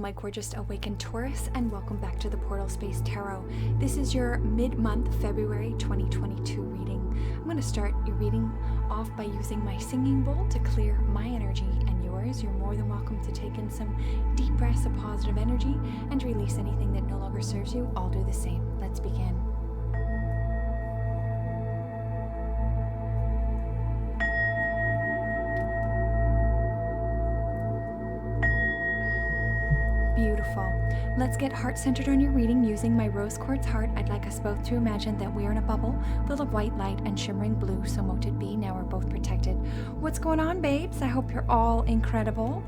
my gorgeous awakened Taurus, and welcome back to the Portal Space Tarot. This is your mid-month February 2022 reading. I'm going to start your reading off by using my singing bowl to clear my energy and yours. You're more than welcome to take in some deep breaths of positive energy and release anything that no longer serves you. I'll do the same. Let's begin. Beautiful. Let's get heart-centered on your reading using my rose quartz heart. I'd like us both to imagine that we're in a bubble full of white light and shimmering blue, so mote it be. Now we're both protected. What's going on, babes? I hope you're all incredible.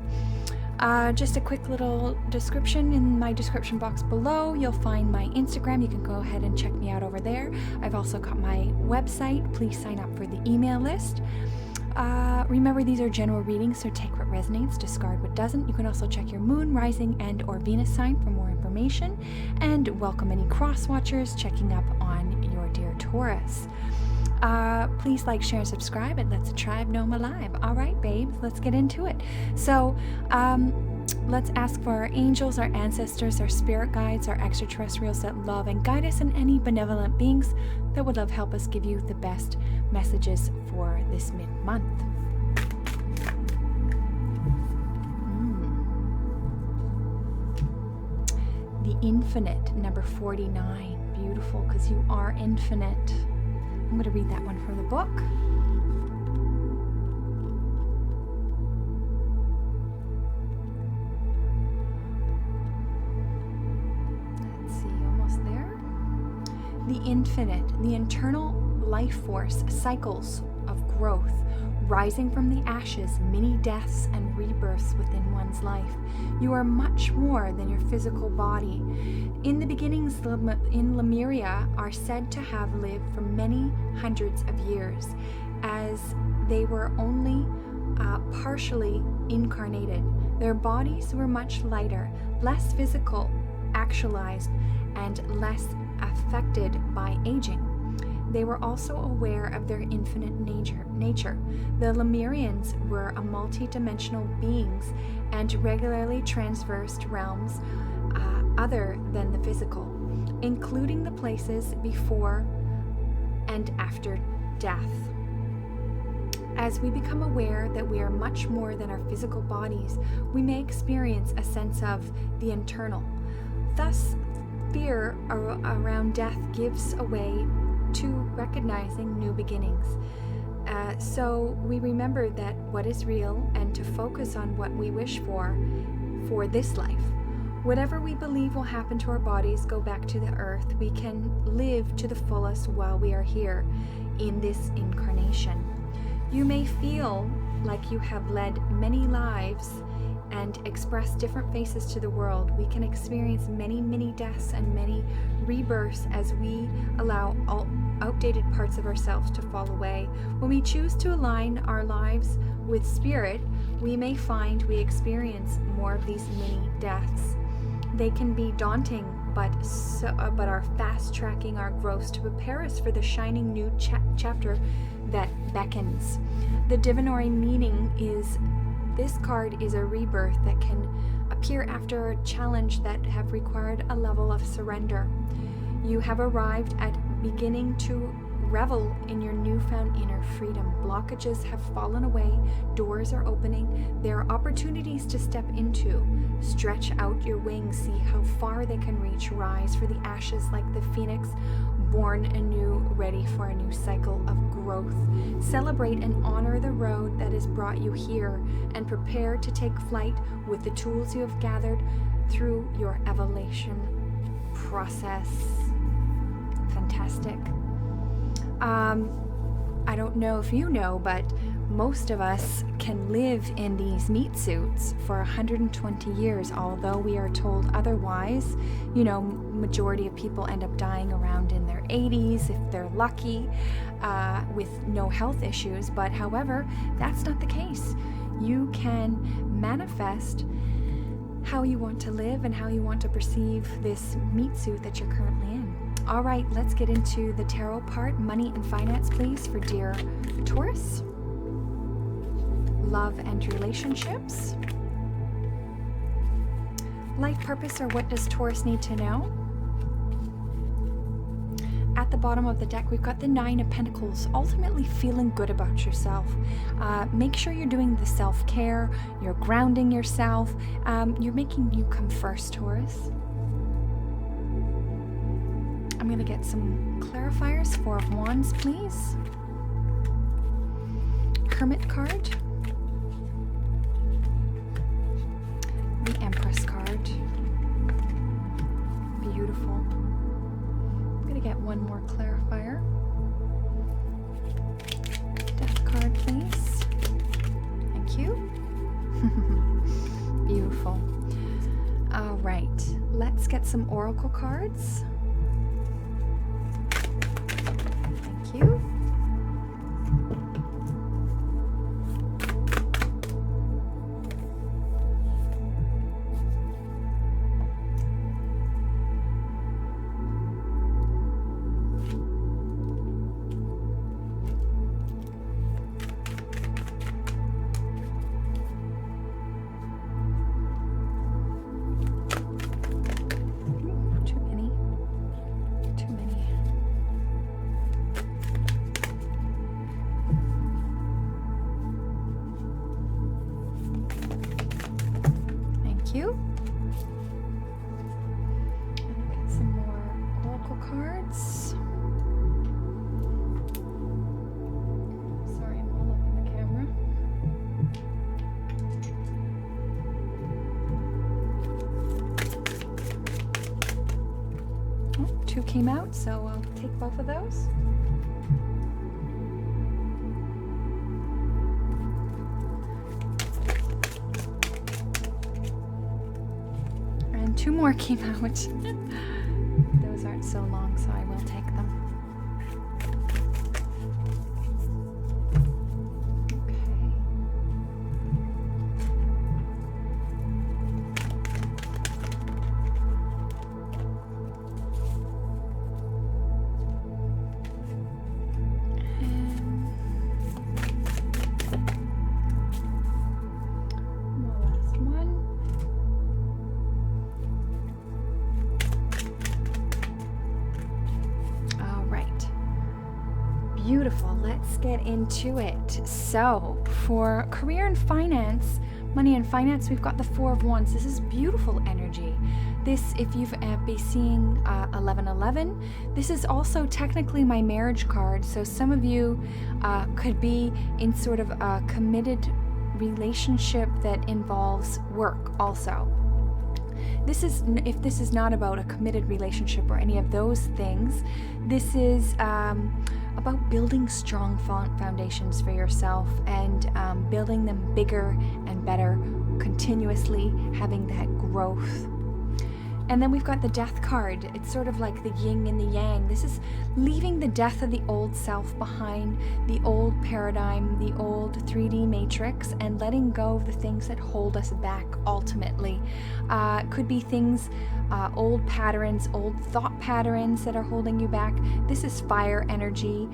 Just a quick little description. In my description box below, you'll find my Instagram. You can go ahead and check me out over there. I've also got my website. Please sign up for the email list. Remember, these are general readings, so take what resonates, discard what doesn't. You can also check your moon, rising, and or Venus sign for more information, and welcome any cross watchers checking up on your dear Taurus. Please like, share, and subscribe. It lets the tribe know I'm alive. All right, babes, let's get into it. So, let's ask for our angels, our ancestors, our spirit guides, our extraterrestrials that love and guide us, and any benevolent beings that would love help us give you the best messages for this mid-month. The Infinite, number 49. Beautiful, because you are infinite. I'm going to read that one from the book. Let's see, almost there. The Infinite, the internal life force, cycles of growth, rising from the ashes, many deaths and rebirths within one's life. You are much more than your physical body. In the beginnings, in Lemuria are said to have lived for many hundreds of years, as they were only partially incarnated. Their bodies were much lighter, less physical, actualized, and less affected by aging. They were also aware of their infinite nature. The Lemurians were a multi-dimensional beings and regularly traversed realms other than the physical, including the places before and after death. As we become aware that we are much more than our physical bodies, we may experience a sense of the internal. Thus, fear around death gives way to recognizing new beginnings. So we remember that what is real and to focus on what we wish for this life. Whatever we believe will happen to our bodies go back to the earth. We can live to the fullest while we are here in this incarnation. You may feel like you have led many lives and express different faces to the world. We can experience many, many deaths and many rebirths as we allow all outdated parts of ourselves to fall away. When we choose to align our lives with spirit, we may find we experience more of these mini deaths. They can be daunting, but are fast-tracking our growth to prepare us for the shining new chapter that beckons. The divinatory meaning is this card is a rebirth that can appear after a challenge that have required a level of surrender. You have arrived at beginning to revel in your newfound inner freedom. Blockages have fallen away, doors are opening, there are opportunities to step into. Stretch out your wings, see how far they can reach, rise for the ashes like the phoenix, born anew, ready for a new cycle of growth. Celebrate and honor the road that has brought you here, and prepare to take flight with the tools you have gathered through your evolution process. Fantastic. I don't know if you know, but most of us can live in these meat suits for 120 years, although we are told otherwise. You know, majority of people end up dying around in their 80s if they're lucky, with no health issues. But however, that's not the case. You can manifest how you want to live and how you want to perceive this meat suit that you're currently in. All right, let's get into the tarot part. Money and finance, please, for dear Taurus. Love and relationships. Life purpose, or what does Taurus need to know? At the bottom of the deck, we've got the Nine of Pentacles, ultimately feeling good about yourself. Make sure you're doing the self-care, you're grounding yourself, you're making you come first, Taurus. I'm going to get some clarifiers. Four of Wands, please. Hermit card. The Empress card. Beautiful. I'm going to get one more clarifier. Death card, please. Thank you. Beautiful. All right. Let's get some oracle cards. Thank you. Two came out, so I'll take both of those. And two more came out. Those aren't so long, so I will take them. Beautiful. Let's get into it. So for career and finance, money and finance, we've got the Four of Wands. This is beautiful energy. This, if you've been seeing 1111, this is also technically my marriage card. So some of you could be in sort of a committed relationship that involves work also. This is, if this is not about a committed relationship or any of those things, this is about building strong foundations for yourself and building them bigger and better, continuously having that growth. And then we've got the Death card. It's sort of like the yin and the yang. This is leaving the death of the old self behind, the old paradigm, the old 3D matrix, and letting go of the things that hold us back ultimately. Could be things, old patterns, old thought patterns that are holding you back. This is fire energy.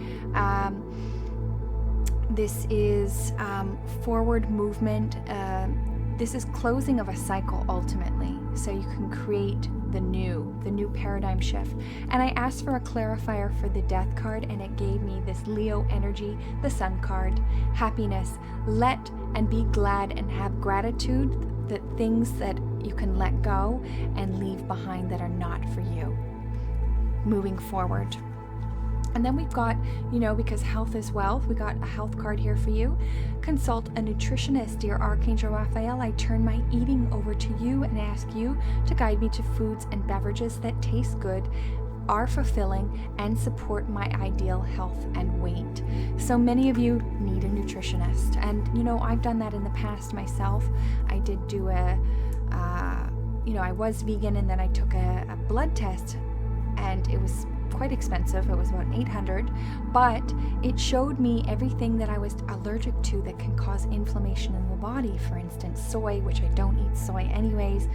This is forward movement. This is closing of a cycle ultimately, so you can create the new paradigm shift. And I asked for a clarifier for the Death card, and it gave me this Leo energy, the Sun card, happiness. Let and be glad and have gratitude that things that you can let go and leave behind that are not for you. Moving forward. And then we've got, because health is wealth, we got a health card here for you. Consult a nutritionist, dear Archangel Raphael. I turn my eating over to you and ask you to guide me to foods and beverages that taste good, are fulfilling, and support my ideal health and weight. So many of you need a nutritionist. And, I've done that in the past myself. I did do I was vegan, and then I took a blood test, and it was quite expensive. It was about $800, but it showed me everything that I was allergic to that can cause inflammation in the body. For instance, soy, which I don't eat soy anyways,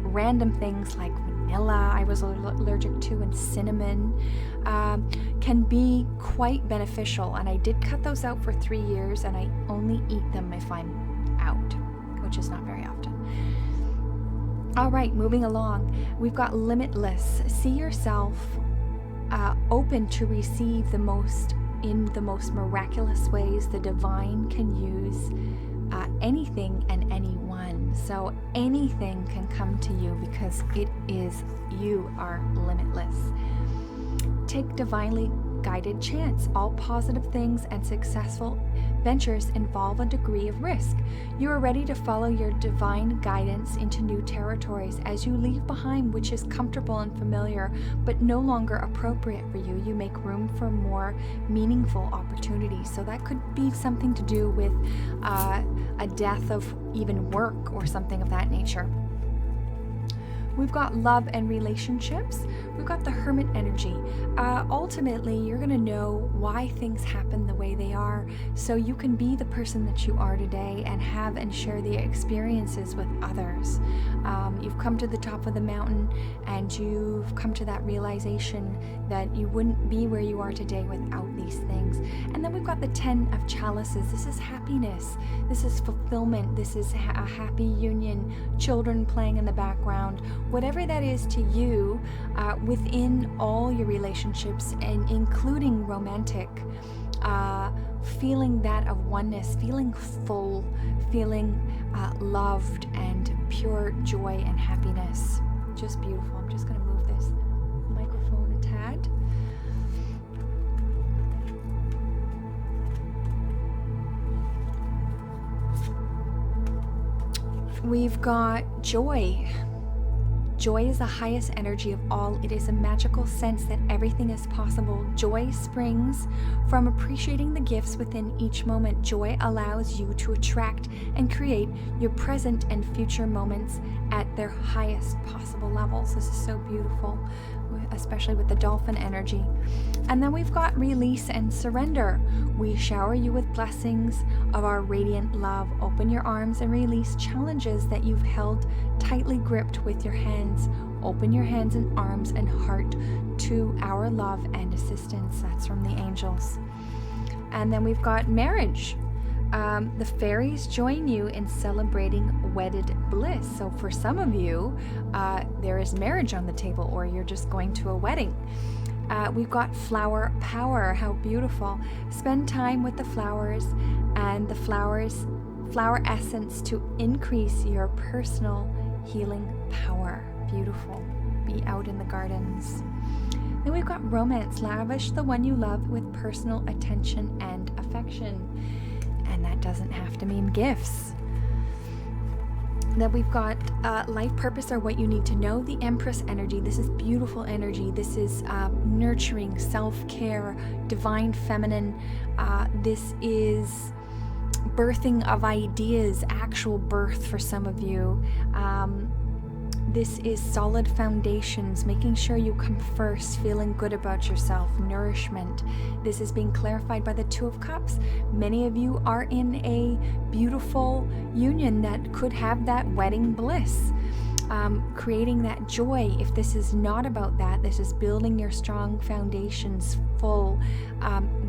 random things like vanilla I was allergic to, and cinnamon can be quite beneficial. And I did cut those out for 3 years, and I only eat them if I'm out, which is not very often. All right, moving along. We've got limitless. See yourself open to receive in the most miraculous ways the divine can use anything and anyone. So anything can come to you because you are limitless. Take divinely guided chance. All positive things and successful ventures involve a degree of risk. You are ready to follow your divine guidance into new territories. As you leave behind which is comfortable and familiar but no longer appropriate for you, you make room for more meaningful opportunities. So that could be something to do with a death of even work or something of that nature. We've got love and relationships. We've got the Hermit energy. Ultimately, you're going to know why things happen the way they are, so you can be the person that you are today and have and share the experiences with others. You've come to the top of the mountain and you've come to that realization that you wouldn't be where you are today without these things. And then we've got the 10 of chalices. This is happiness. This is fulfillment. This is a happy union, children playing in the background. Whatever that is to you, within all your relationships, and including romantic, feeling that of oneness, feeling full, feeling loved, and pure joy and happiness. Just beautiful. I'm just going to move this microphone a tad. We've got joy. Joy is the highest energy of all. It is a magical sense that everything is possible. Joy springs from appreciating the gifts within each moment. Joy allows you to attract and create your present and future moments at their highest possible levels. This is so beautiful, especially with the dolphin energy. And then we've got release and surrender. We shower you with blessings of our radiant love. Open your arms and release challenges that you've held tightly gripped with your hands. Open your hands and arms and heart to our love and assistance. That's from the angels. And then we've got marriage. The fairies join you in celebrating wedded bliss. So for some of you, there is marriage on the table, or you're just going to a wedding. We've got flower power. How beautiful. Spend time with the flowers and the flower essence to increase your personal healing power. Beautiful. Be out in the gardens. Then we've got romance. Lavish the one you love with personal attention and affection. And that doesn't have to mean gifts. Then we've got life purpose, or what you need to know. The Empress energy. This is beautiful energy. This is nurturing, self-care, divine feminine. This is birthing of ideas, actual birth for some of you. This is solid foundations, making sure you come first, feeling good about yourself, nourishment. This is being clarified by the Two of Cups. Many of you are in a beautiful union that could have that wedding bliss, creating that joy. If this is not about that, this is building your strong foundations full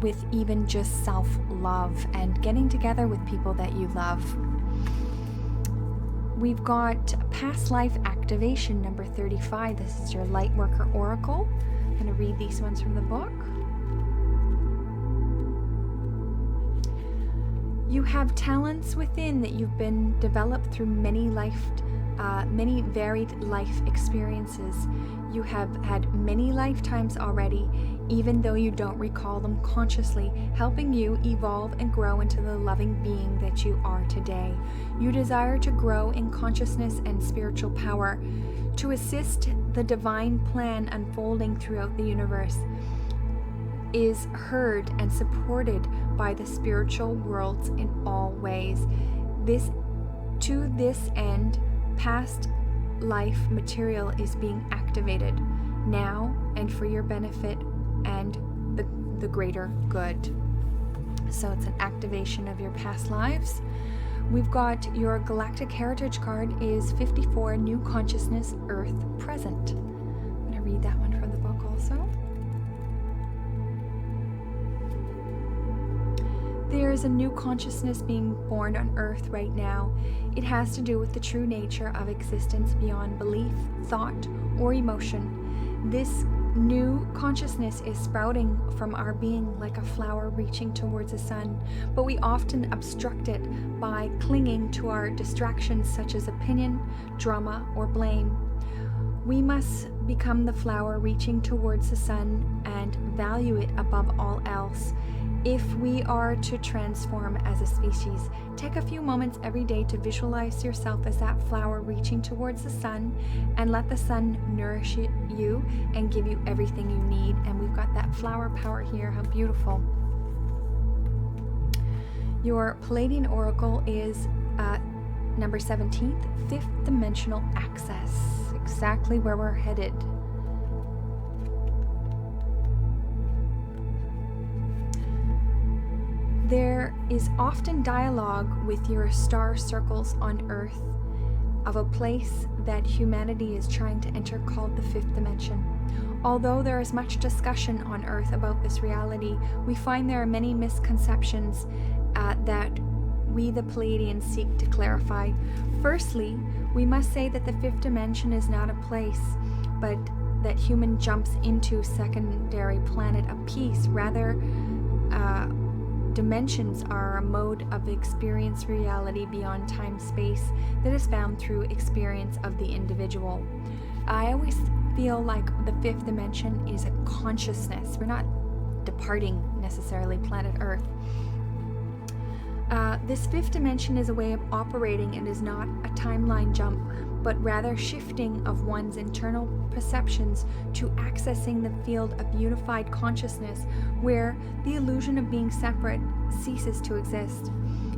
with even just self-love and getting together with people that you love. We've got past life activation, number 35. This is your light worker oracle. I'm going to read these ones from the book. You have talents within that you've been developed through many varied life experiences. You have had many lifetimes already, even though you don't recall them consciously, helping you evolve and grow into the loving being that you are today. You desire to grow in consciousness and spiritual power, to assist the divine plan unfolding throughout the universe, is heard and supported by the spiritual worlds in all ways. To this end, past life material is being activated now and for your benefit and the greater good. So it's an activation of your past lives. We've got your galactic heritage card is 54, new consciousness, earth present. I'm going to read that one from the book also. There is a new consciousness being born on earth right now. It has to do with the true nature of existence beyond belief, thought, or emotion. This new consciousness is sprouting from our being like a flower reaching towards the sun, but we often obstruct it by clinging to our distractions such as opinion, drama, or blame. We must become the flower reaching towards the sun and value it above all else. If we are to transform as a species, take a few moments every day to visualize yourself as that flower reaching towards the sun, and let the sun nourish you and give you everything you need. And we've got that flower power here. How beautiful. Your Palladian Oracle is number 17th, fifth dimensional access. Exactly where we're headed. There is often dialogue with your star circles on Earth of a place that humanity is trying to enter called the fifth dimension. Although there is much discussion on Earth about this reality, we find there are many misconceptions that we, the Palladians, seek to clarify. Firstly, we must say that the fifth dimension is not a place, but that human jumps into secondary planet of peace. Rather, dimensions are a mode of experience reality beyond time-space that is found through experience of the individual. I always feel like the fifth dimension is a consciousness. We're not departing necessarily planet Earth. This fifth dimension is a way of operating and is not a timeline jump, but rather shifting of one's internal perceptions to accessing the field of unified consciousness where the illusion of being separate ceases to exist.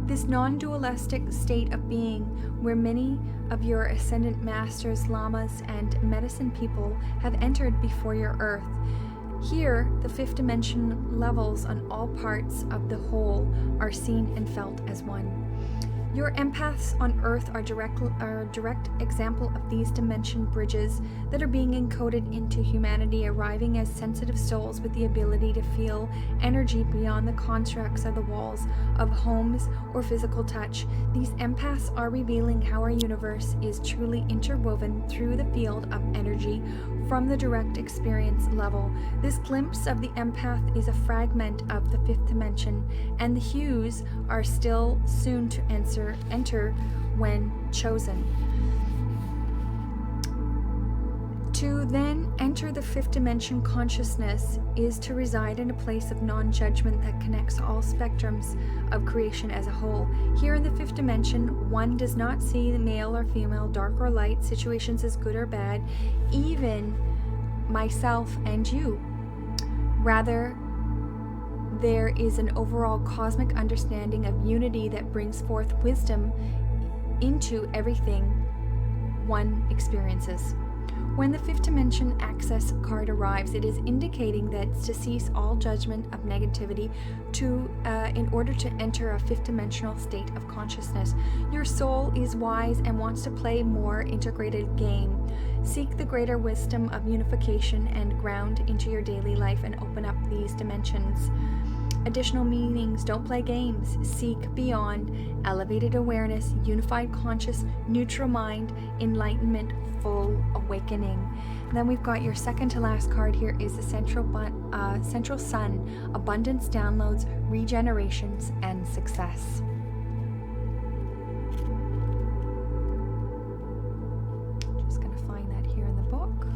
This non-dualistic state of being where many of your ascendant masters, lamas, and medicine people have entered before your Earth. Here, the fifth dimension levels on all parts of the whole are seen and felt as one. Your empaths on Earth are a direct example of these dimension bridges that are being encoded into humanity, arriving as sensitive souls with the ability to feel energy beyond the constructs of the walls of homes or physical touch. These empaths are revealing how our universe is truly interwoven through the field of energy from the direct experience level. This glimpse of the empath is a fragment of the fifth dimension, and the hues are still soon to enter when chosen. To then enter the fifth dimension consciousness is to reside in a place of non-judgment that connects all spectrums of creation as a whole. Here in the fifth dimension, one does not see the male or female, dark or light, situations as good or bad, even myself and you. Rather, there is an overall cosmic understanding of unity that brings forth wisdom into everything one experiences. When the fifth dimension access card arrives, it is indicating that it's to cease all judgment of negativity in order to enter a fifth dimensional state of consciousness. Your soul is wise and wants to play more integrated game. Seek the greater wisdom of unification and ground into your daily life and open up these dimensions. Additional meanings: don't play games, seek beyond, elevated awareness, unified conscious, neutral mind, enlightenment, full awakening. And then we've got your second to last card here is the central sun, abundance, downloads, regenerations, and success. Just going to find that here in the book.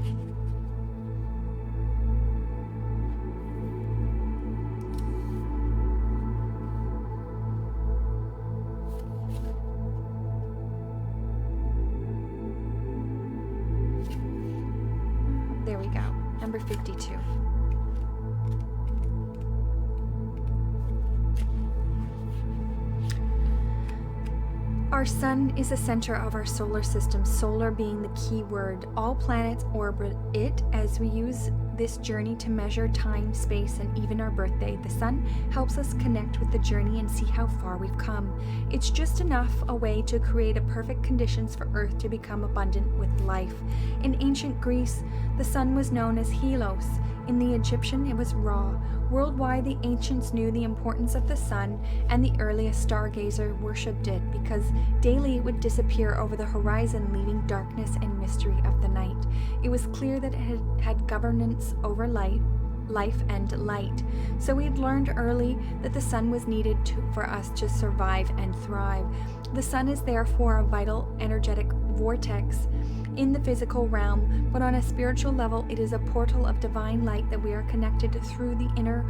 There we go, number 52. Our sun is the center of our solar system, solar being the key word. All planets orbit it as we use this journey to measure time, space, and even our birthday. The sun helps us connect with the journey and see how far we've come. It's just enough a way to create a perfect conditions for Earth to become abundant with life. In ancient Greece, the sun was known as Helos. In the Egyptian, it was Ra. Worldwide, the ancients knew the importance of the sun, and the earliest stargazer worshipped it because daily it would disappear over the horizon, leaving darkness and mystery of the night. It was clear that it had governance over life and light. So we had learned early that the sun was needed for us to survive and thrive. The sun is therefore a vital energetic vortex in the physical realm, but on a spiritual level, it is a portal of divine light that we are connected through the inner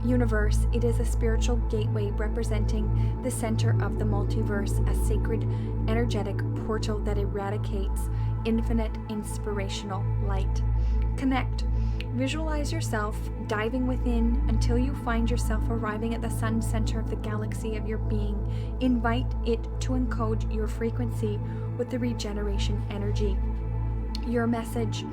universe. It is a spiritual gateway representing the center of the multiverse, a sacred energetic portal that eradicates infinite inspirational light. Connect. Visualize yourself diving within until you find yourself arriving at the sun center of the galaxy of your being. Invite it to encode your frequency with the regeneration energy. Your message.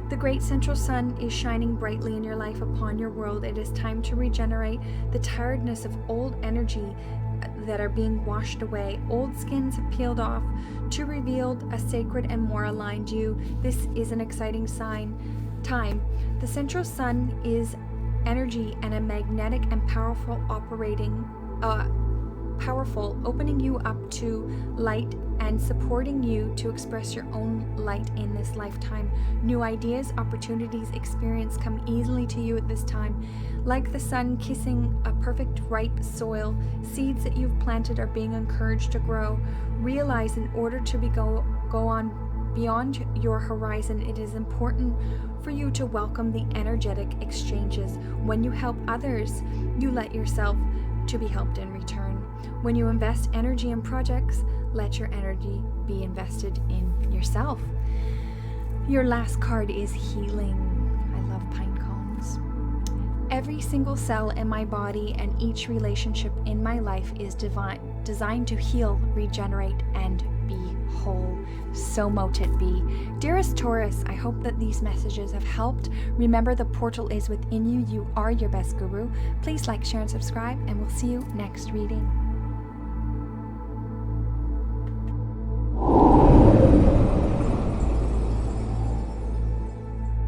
The great central sun is shining brightly in your life upon your world. It is time to regenerate the tiredness of old energy that are being washed away. Old skins have peeled off to reveal a sacred and more aligned you. This is an exciting time. The central sun is energy and a magnetic and powerful opening you up to light and supporting you to express your own light in this lifetime. New ideas, opportunities, experience come easily to you at this time. Like the sun kissing a perfect ripe soil, seeds that you've planted are being encouraged to grow. Realize in order to go on beyond your horizon, it is important for you to welcome the energetic exchanges. When you help others, you let yourself to be helped in return. When you invest energy in projects, let your energy be invested in yourself. Your last card is healing. I love pine cones. Every single cell in my body and each relationship in my life is designed to heal, regenerate, and be whole. So mote it be. Dearest Taurus, I hope that these messages have helped. Remember, the portal is within you. You are your best guru. Please like, share, and subscribe, and we'll see you next reading.